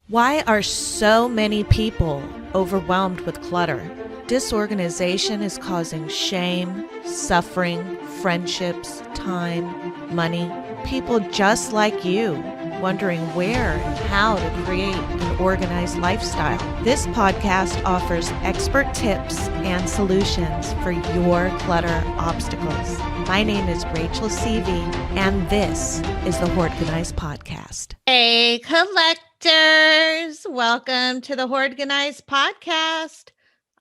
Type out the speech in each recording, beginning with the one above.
Why are so many people overwhelmed with clutter? Disorganization is causing shame, suffering, friendships, time, money. People just like you wondering where and how to create an organized lifestyle. This podcast offers expert tips and solutions for your clutter obstacles. My name is Rachel Seavey, and this is the Hoardganize podcast. Hey, collectors! Welcome to the Hoardganize podcast.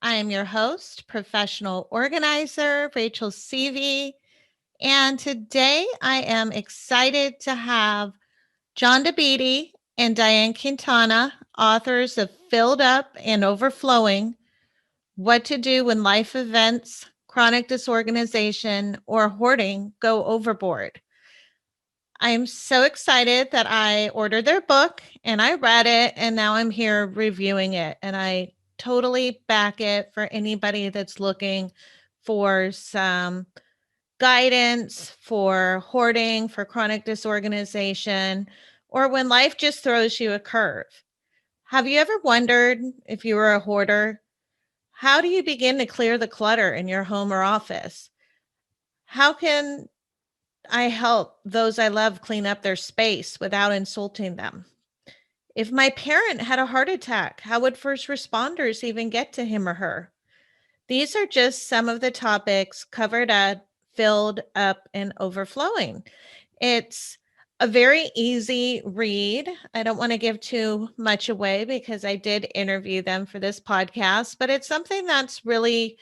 I am your host, professional organizer, Rachel Seavey, and today I am excited to have Jonda Beattie and Diane Quintana, authors of Filled Up and Overflowing, What to Do When Life Events, Chronic Disorganization, or Hoarding Go Overboard. I'm so excited that I ordered their book and I read it, and now I'm here reviewing it. And I totally back it for anybody that's looking for some guidance for hoarding, for chronic disorganization, or when life just throws you a curve. Have you ever wondered, if you were a hoarder, how do you begin to clear the clutter in your home or office? How can I help those I love clean up their space without insulting them? If my parent had a heart attack, how would first responders even get to him or her? These are just some of the topics covered at Filled Up and Overflowing. It's a very easy read. I don't want to give too much away because I did interview them for this podcast, but it's something that's really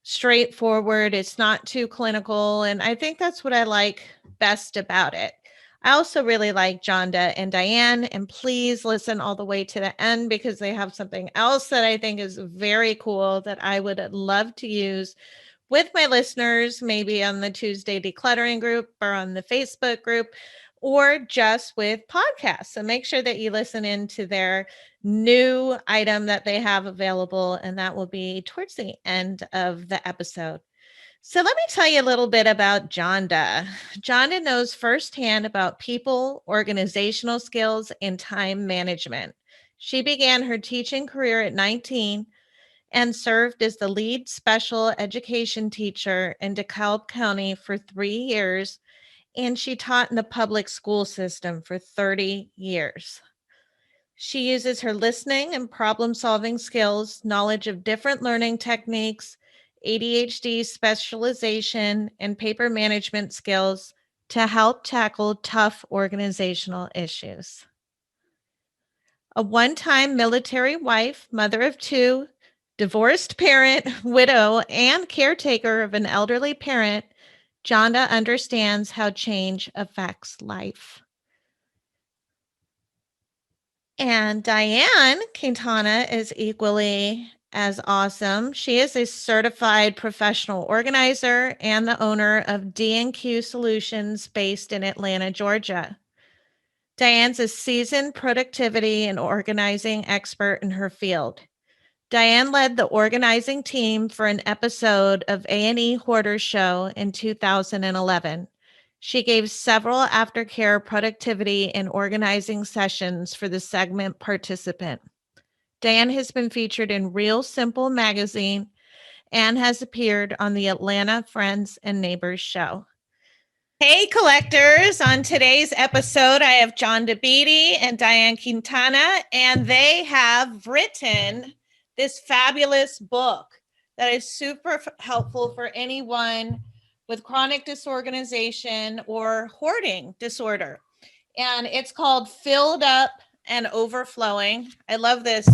straightforward. It's not too clinical. And I think that's what I like best about it. I also really like Jonda and Diane, and please listen all the way to the end because they have something else that I think is very cool that I would love to use with my listeners, maybe on the Tuesday decluttering group or on the Facebook group, or just with podcasts. So make sure that you listen into their new item that they have available, and that will be towards the end of the episode. So let me tell you a little bit about Jonda. Jonda knows firsthand about people, organizational skills, and time management. She began her teaching career at 19 and served as the lead special education teacher in DeKalb County for 3 years, and she taught in the public school system for 30 years. She uses her listening and problem-solving skills, knowledge of different learning techniques, ADHD specialization, and paper management skills to help tackle tough organizational issues. A one-time military wife, mother of two, divorced parent, widow, and caretaker of an elderly parent, Jonda understands how change affects life. And Diane Quintana is equally as awesome. She is a certified professional organizer and the owner of DNQ Solutions based in Atlanta, Georgia. Diane's a seasoned productivity and organizing expert in her field. Diane led the organizing team for an episode of A&E Hoarders show in 2011. She gave several aftercare productivity and organizing sessions for the segment participant. Diane has been featured in Real Simple magazine and has appeared on the Atlanta Friends and Neighbors show. Hey, collectors. On today's episode, I have Jonda Beattie and Diane Quintana, and they have written this fabulous book that is super helpful for anyone with chronic disorganization or hoarding disorder. And it's called Filled Up and Overflowing. I love this.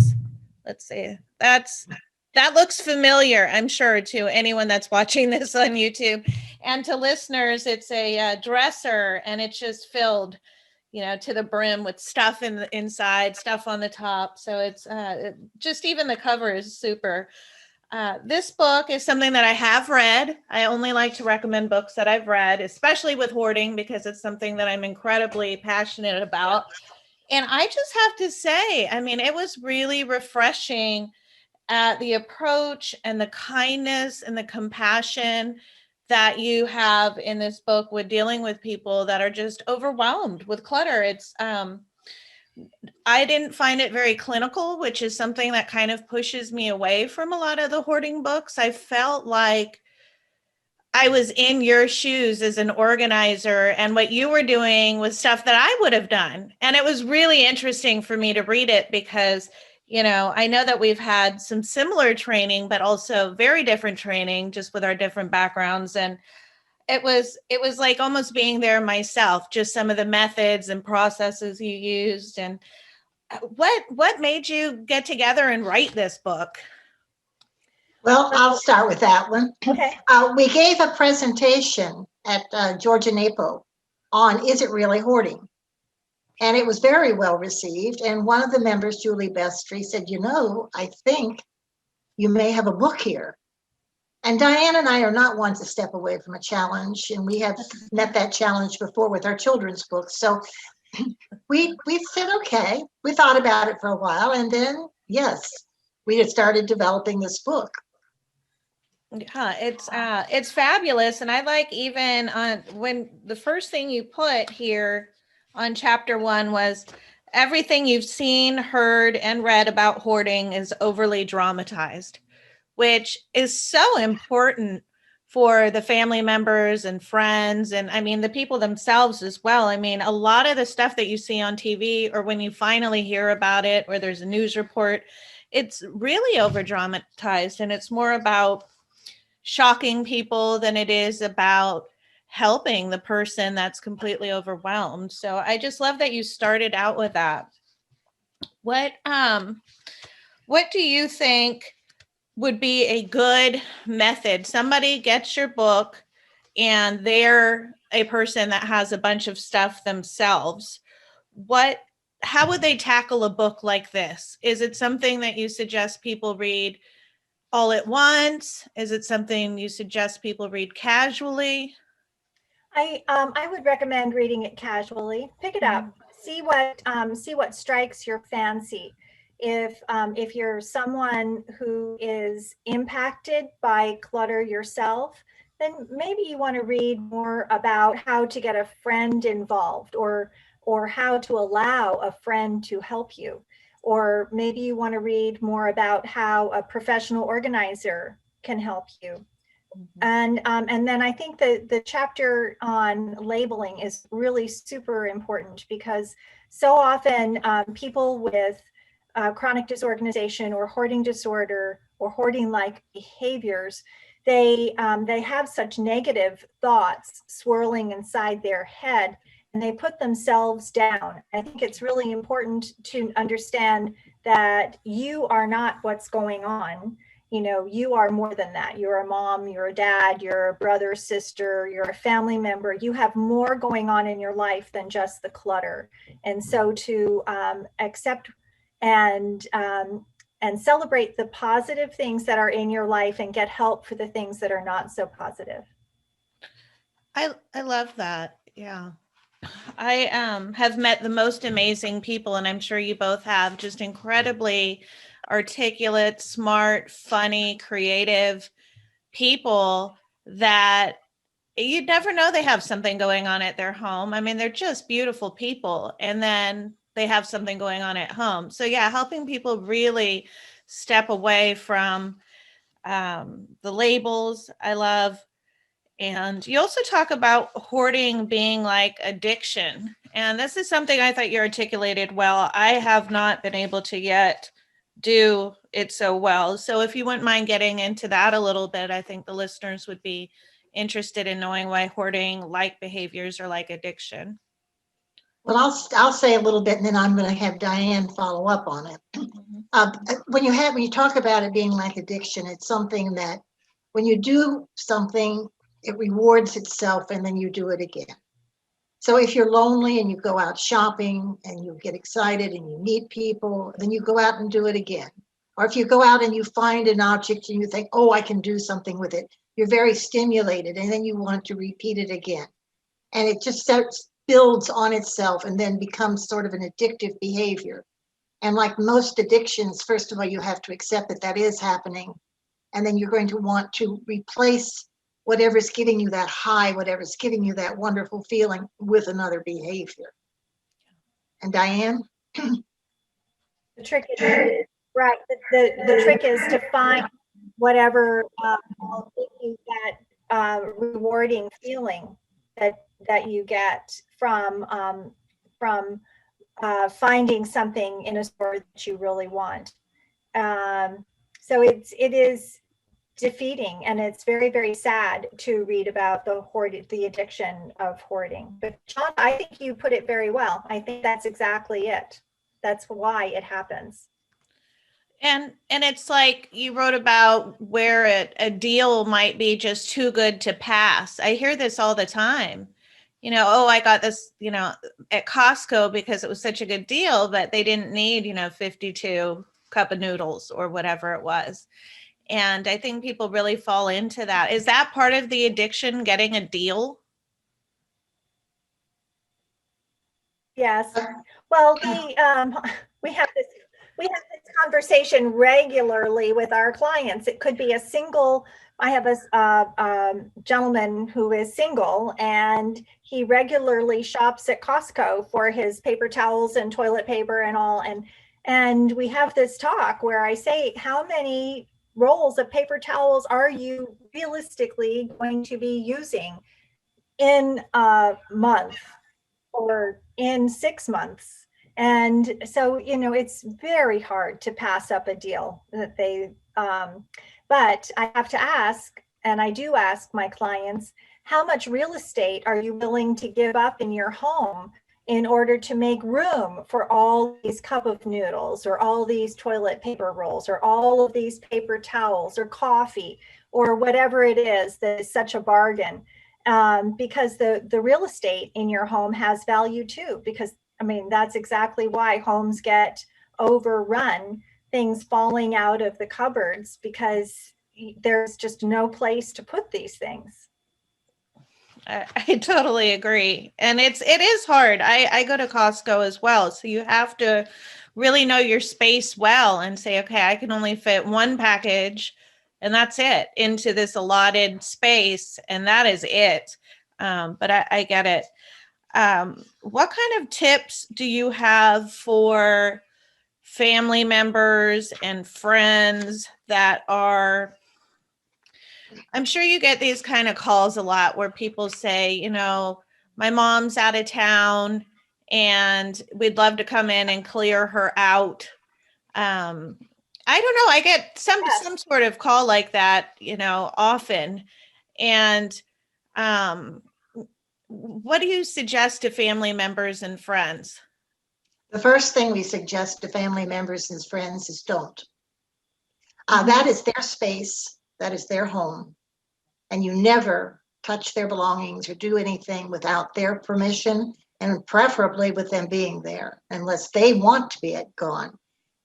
Let's see. That looks familiar, I'm sure, to anyone that's watching this on YouTube. And to listeners, it's a dresser, and it's just filled, to the brim with stuff in the inside, stuff on the top. So it's just even the cover is super. This book is something that I have read. I only like to recommend books that I've read, especially with hoarding, because it's something that I'm incredibly passionate about. And I just have to say, I mean, it was really refreshing at the approach and the kindness and the compassion that you have in this book with dealing with people that are just overwhelmed with clutter. It's I didn't find it very clinical, which is something that kind of pushes me away from a lot of the hoarding books. I felt like I was in your shoes as an organizer, and what you were doing was stuff that I would have done. And it was really interesting for me to read it because, I know that we've had some similar training, but also very different training just with our different backgrounds. And it was like almost being there myself, just some of the methods and processes you used. And what made you get together and write this book? Well, I'll start with that one. Okay. We gave a presentation at Georgia NAPO on Is It Really Hoarding? And it was very well received. And one of the members, Julie Bestry, said, I think you may have a book here. And Diane and I are not one to step away from a challenge. And we have met that challenge before with our children's books. So we said, okay, we thought about it for a while. And then, yes, we had started developing this book. Yeah, it's fabulous. And I like even on when the first thing you put here on chapter 1 was everything you've seen, heard, and read about hoarding is overly dramatized, which is so important for the family members and friends. And I mean, the people themselves as well. I mean, a lot of the stuff that you see on TV or when you finally hear about it, or there's a news report, it's really over dramatized, and it's more about shocking people than it is about helping the person that's completely overwhelmed. So I just love that you started out with that. What do you think would be a good method? Somebody gets your book and they're a person that has a bunch of stuff themselves. How would they tackle a book like this? Is it something that you suggest people read all at once? Is it something you suggest people read casually? I would recommend reading it casually. Pick it up, see what strikes your fancy. If you're someone who is impacted by clutter yourself, then maybe you want to read more about how to get a friend involved, or how to allow a friend to help you. Or maybe you want to read more about how a professional organizer can help you. And then I think the chapter on labeling is really super important, because so often people with chronic disorganization or hoarding disorder or hoarding-like behaviors, they have such negative thoughts swirling inside their head, and they put themselves down. I think it's really important to understand that you are not what's going on. You are more than that. You're a mom, you're a dad, you're a brother, sister, you're a family member. You have more going on in your life than just the clutter. And so to accept and celebrate the positive things that are in your life, and get help for the things that are not so positive. I love that. Yeah. I have met the most amazing people, and I'm sure you both have, just incredibly articulate, smart, funny, creative people that you'd never know they have something going on at their home. I mean, they're just beautiful people, and then they have something going on at home. So yeah, helping people really step away from the labels, I love. And you also talk about hoarding being like addiction. And this is something I thought you articulated well. I have not been able to yet do it so well. So if you wouldn't mind getting into that a little bit, I think the listeners would be interested in knowing why hoarding like behaviors are like addiction. Well, I'll say a little bit, and then I'm going to have Diane follow up on it. When you talk about it being like addiction, it's something that when you do something, it rewards itself, and then you do it again. So if you're lonely and you go out shopping and you get excited and you meet people, then you go out and do it again. Or if you go out and you find an object and you think, oh, I can do something with it, you're very stimulated, and then you want to repeat it again. And it just builds on itself and then becomes sort of an addictive behavior. And like most addictions, first of all, you have to accept that that is happening. And then you're going to want to replace whatever's giving you that high, whatever's giving you that wonderful feeling with another behavior. And Diane? The trick is, right, the trick is to find whatever will give you that rewarding feeling that you get from finding something in a store that you really want. So it is defeating, and it's very, very sad to read about the addiction of hoarding. But John, I think you put it very well. I think that's exactly it. That's why it happens. And it's like you wrote about where a deal might be just too good to pass. I hear this all the time. Oh, I got this, at Costco because it was such a good deal, but they didn't need, 52 cup of noodles or whatever it was. And I think people really fall into that. Is that part of the addiction, getting a deal? Yes. Well, we have this conversation regularly with our clients. It could be a single. I have a gentleman who is single, and he regularly shops at Costco for his paper towels and toilet paper and all. And we have this talk where I say, how many rolls of paper towels are you realistically going to be using in a month or in 6 months? And so, it's very hard to pass up a deal that but I have to ask, and I do ask my clients, how much real estate are you willing to give up in your home in order to make room for all these cup of noodles or all these toilet paper rolls or all of these paper towels or coffee or whatever it is that is such a bargain? Because the real estate in your home has value too, because that's exactly why homes get overrun, things falling out of the cupboards, because there's just no place to put these things. I totally agree. And it is hard. I go to Costco as well. So you have to really know your space well and say, okay, I can only fit one package and that's it into this allotted space. And that is it. But I get it. What kind of tips do you have for family members and friends that are, I'm sure you get these kind of calls a lot where people say, my mom's out of town and we'd love to come in and clear her out. I don't know. I get some sort of call like that, often. And what do you suggest to family members and friends? The first thing we suggest to family members and friends is don't. That is their space. That is their home. And you never touch their belongings or do anything without their permission, and preferably with them being there, unless they want to be gone.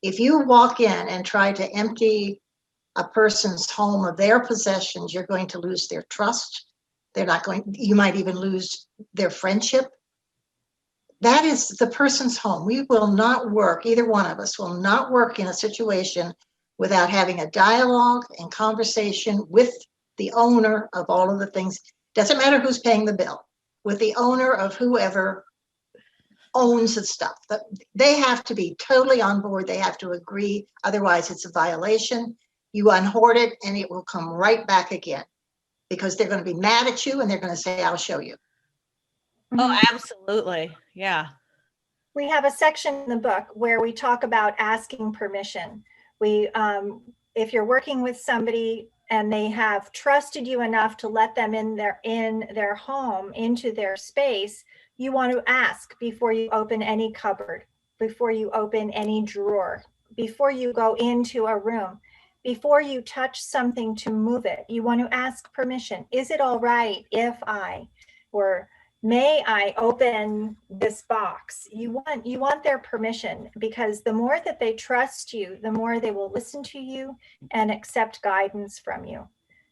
If you walk in and try to empty a person's home of their possessions, you're going to lose their trust. You might even lose their friendship. That is the person's home. We will not work, either one of us will not work in a situation without having a dialogue and conversation with the owner of all of the things. Doesn't matter who's paying the bill, with the owner of whoever owns the stuff. They have to be totally on board. They have to agree. Otherwise, it's a violation. You unhoard it and it will come right back again, because they're going to be mad at you and they're going to say, I'll show you. Oh, absolutely. Yeah. We have a section in the book where we talk about asking permission. If you're working with somebody and they have trusted you enough to let them in their home, into their space, you want to ask before you open any cupboard, before you open any drawer, before you go into a room, before you touch something to move it. You want to ask permission. Is it all right if or may I open this box? You want their permission, because the more that they trust you, the more they will listen to you and accept guidance from you.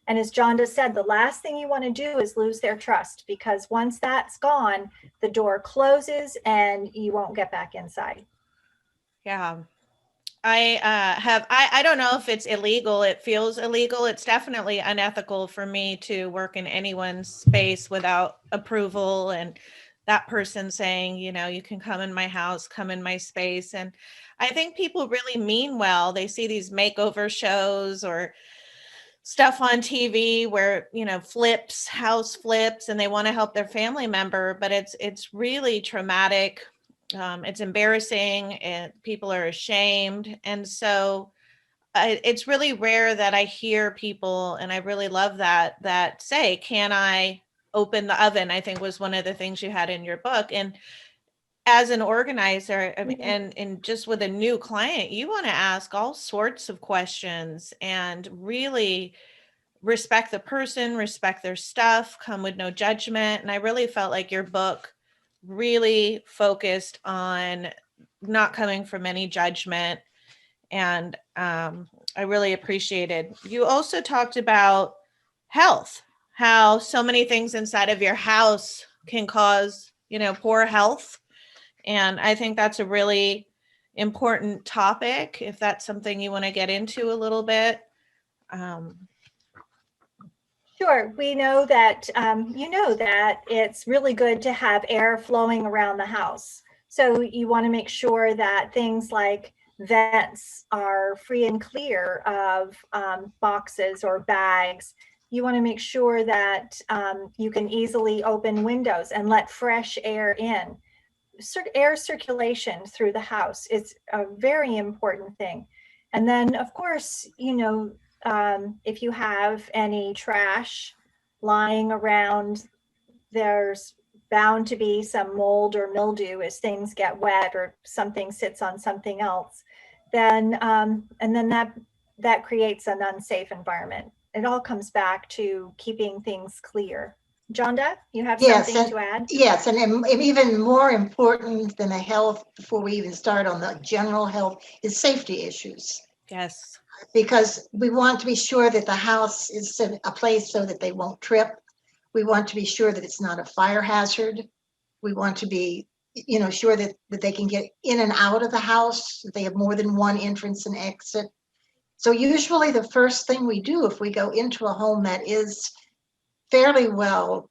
And as Jonda said, the last thing you want to do is lose their trust, because once that's gone, the door closes and you won't get back inside. Yeah. I don't know if it's illegal. It feels illegal. It's definitely unethical for me to work in anyone's space without approval. And that person saying, you can come in my house, come in my space. And I think people really mean well. They see these makeover shows or stuff on TV where, house flips, and they want to help their family member, but it's really traumatic. It's embarrassing, and people are ashamed. And so it's really rare that I hear people, and I really love that say, can I open the oven? I think was one of the things you had in your book. And as an organizer, I mean, and just with a new client, you want to ask all sorts of questions and really respect the person, respect their stuff, come with no judgment. And I really felt like your book really focused on not coming from any judgment. And I really appreciated. You also talked about health, how so many things inside of your house can cause, poor health. And I think that's a really important topic, if that's something you want to get into a little bit. Sure. We know that, that it's really good to have air flowing around the house. So you want to make sure that things like vents are free and clear of boxes or bags. You want to make sure that you can easily open windows and let fresh air in. Air circulation through the house is a very important thing. And then, of course, if you have any trash lying around, there's bound to be some mold or mildew as things get wet or something sits on something else. Then and then that creates an unsafe environment. It all comes back to keeping things clear. Jonda, you have something to add? Yes, and even more important than the health, before we even start on the general health, is safety issues. Yes. Because we want to be sure that the house is a place so that they won't trip. We want to be sure that it's not a fire hazard. We want to be, sure that they can get in and out of the house, that they have more than one entrance and exit. So usually the first thing we do if we go into a home that is fairly well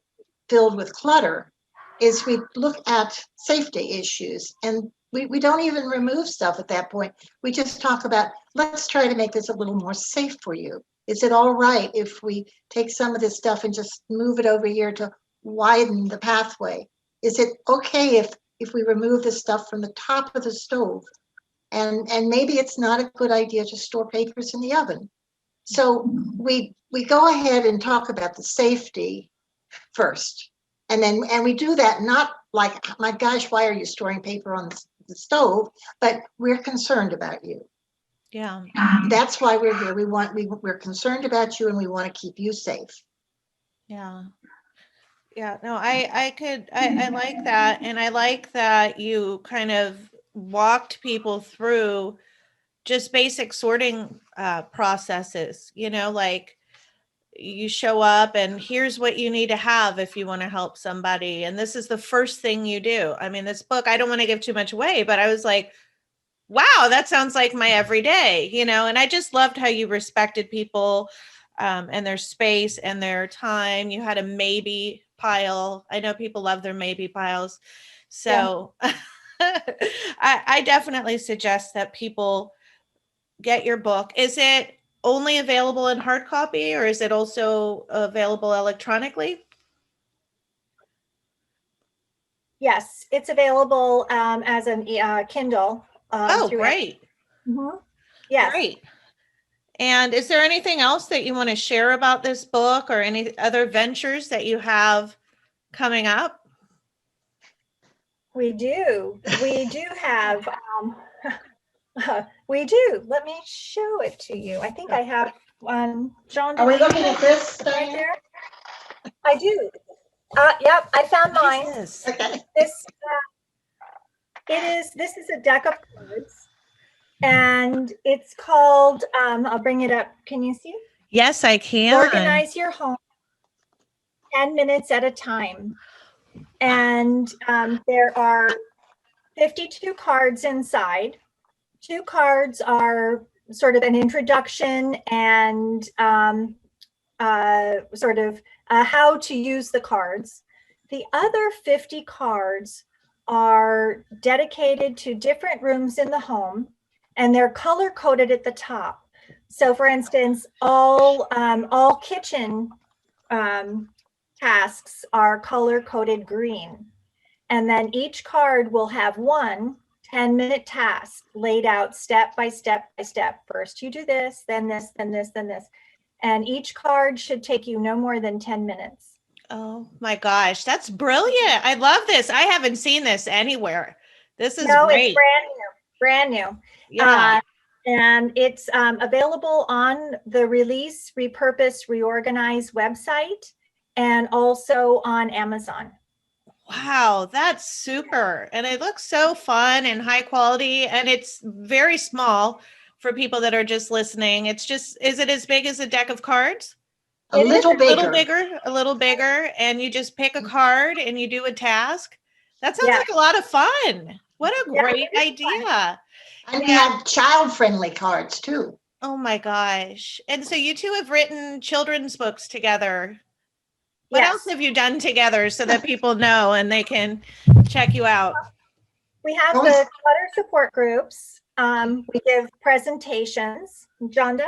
filled with clutter is we look at safety issues, and we don't even remove stuff at that point. We just talk about, let's try to make this a little more safe for you. Is it all right if we take some of this stuff and just move it over here to widen the pathway? Is it okay if we remove the stuff from the top of the stove? And maybe it's not a good idea to store papers in the oven. So we go ahead and talk about the safety first. And we do that not like, my gosh, why are you storing paper on the stove? But we're concerned about you. Yeah. That's why we're here. We're concerned about you, and we want to keep you safe. Yeah. Yeah. No, I like that. And I like that you kind of walked people through just basic sorting processes, like you show up and here's what you need to have if you want to help somebody. And this is the first thing you do. I mean, this book, I don't want to give too much away, but I was like, wow, that sounds like my everyday, and I just loved how you respected people and their space and their time. You had a maybe pile. I know people love their maybe piles. So yeah. I definitely suggest that people get your book. Is it only available in hard copy, or is it also available electronically? Yes, it's available as a Kindle. Oh, great. Mm-hmm. Yes. Great. And is there anything else that you want to share about this book, or any other ventures that you have coming up? We do. We do have, we do. Let me show it to you. I think I have one. John, are we looking at this right there? I do. Yep, I found mine. Okay. This is a deck of cards, and it's called, I'll bring it up. Can you see? Yes, I can. Organize your home 10 minutes at a time. And there are 52 cards inside. 2 cards are sort of an introduction and sort of how to use the cards. The other 50 cards are dedicated to different rooms in the home, and they're color coded at the top. So for instance, all kitchen tasks are color coded green. And then each card will have one 10-minute task laid out step by step by step. First you do this, then this, then this, then this. And each card should take you no more than 10 minutes. Oh my gosh, that's brilliant. I love this. I haven't seen this anywhere. This is No, great. it's brand new. Yeah. And it's available on the Release, Repurpose, Reorganize website and also on Amazon. Wow, that's super. And it looks so fun and high quality, and it's very small for people that are just listening. It's just, is it as big as a deck of cards? A little A little bigger, and you just pick a card and you do a task. That sounds Yeah. like a lot of fun. What a Yeah, great it is And idea. we have child-friendly cards too. Oh my gosh. And so you two have written children's books together. What Yes. else have you done together so that people know and they can check you out? We have the clutter support groups. We give presentations. Jonda?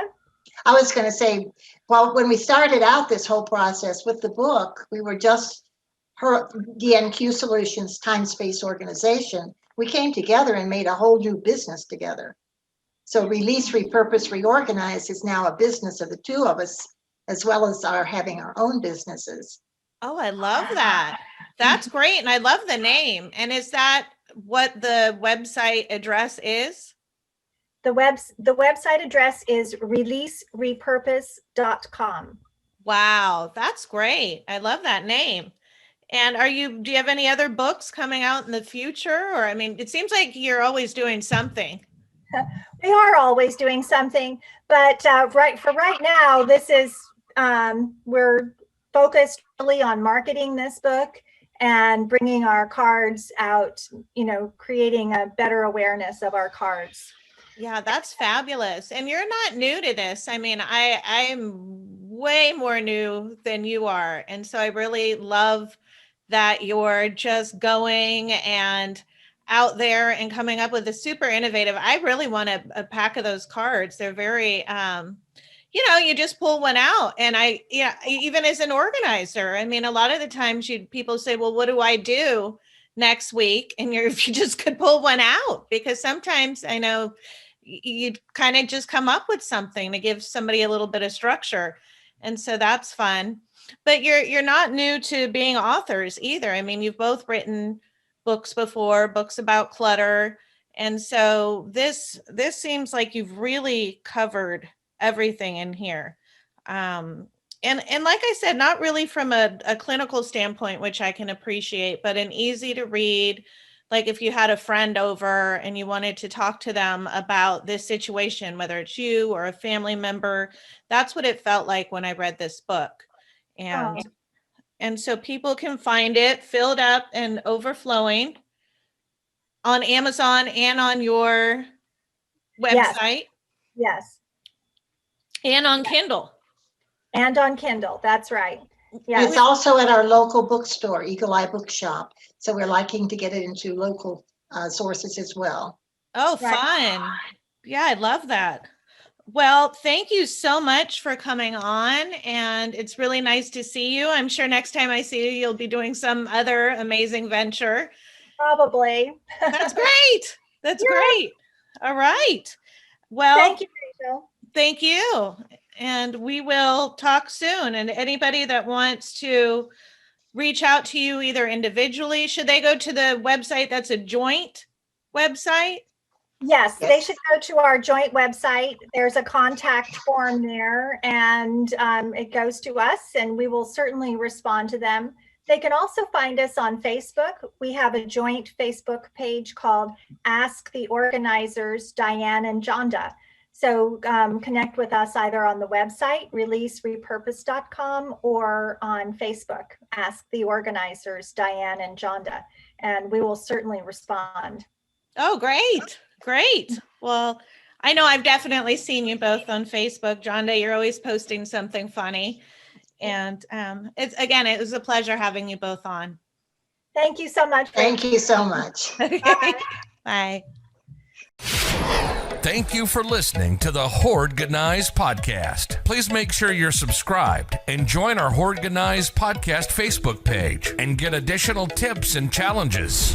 I was going to say, well, when we started out this whole process with the book, we were just her DNQ Solutions, Time Space Organization. We came together and made a whole new business together. So Release, Repurpose, Reorganize is now a business of the two of us, as well as our having our own businesses. Oh, I love that. That's great. And I love the name. And is that what the website address is? The website address is releaserepurpose.com. Wow, that's great. I love that name. And do you have any other books coming out in the future? Or, I mean, it seems like you're always doing something. We are always doing something, but right now, this is, we're focused really on marketing this book and bringing our cards out, creating a better awareness of our cards. Yeah, that's fabulous. And you're not new to this. I mean, I'm way more new than you are. And so I really love that you're just going and out there and coming up with a super innovative. I really want a pack of those cards. They're very, you just pull one out. And even as an organizer, I mean, a lot of the times people say, well, what do I do next week? And if you just could pull one out, because sometimes I know you kind of just come up with something to give somebody a little bit of structure. And so that's fun. But you're not new to being authors either. I mean, you've both written books before, books about clutter. And so this seems like you've really covered everything in here. And like I said, not really from a clinical standpoint, which I can appreciate, but an easy to read. Like if you had a friend over and you wanted to talk to them about this situation, whether it's you or a family member, that's what it felt like when I read this book. And so people can find it filled up and overflowing on Amazon and on your website. Yes. And on Kindle. And on Kindle, that's right. Yeah. It's also at our local bookstore, Eagle Eye Bookshop. So we're liking to get it into local sources as well. Oh, fun. Yeah, I love that. Well, thank you so much for coming on. And it's really nice to see you. I'm sure next time I see you, you'll be doing some other amazing venture. Probably. That's great. That's great. All right. Well, thank you, Rachel. Thank you. And we will talk soon. And anybody that wants to reach out to you either individually, should they go to the website that's a joint website? Yes, they should go to our joint website. There's a contact form there, and it goes to us, and we will certainly respond to them. They can also find us on Facebook. We have a joint Facebook page called Ask the Organizers, Diane and Jonda. So connect with us either on the website, releaserepurpose.com, or on Facebook, Ask the Organizers, Diane and Jonda, and we will certainly respond. Oh, great. Great. Well, I know I've definitely seen you both on Facebook. Jonda, you're always posting something funny. And it was a pleasure having you both on. Thank you so much. Thank you so much. Okay. Bye. Bye. Thank you for listening to the Hoardganize podcast. Please make sure you're subscribed and join our Hoardganize podcast Facebook page and get additional tips and challenges.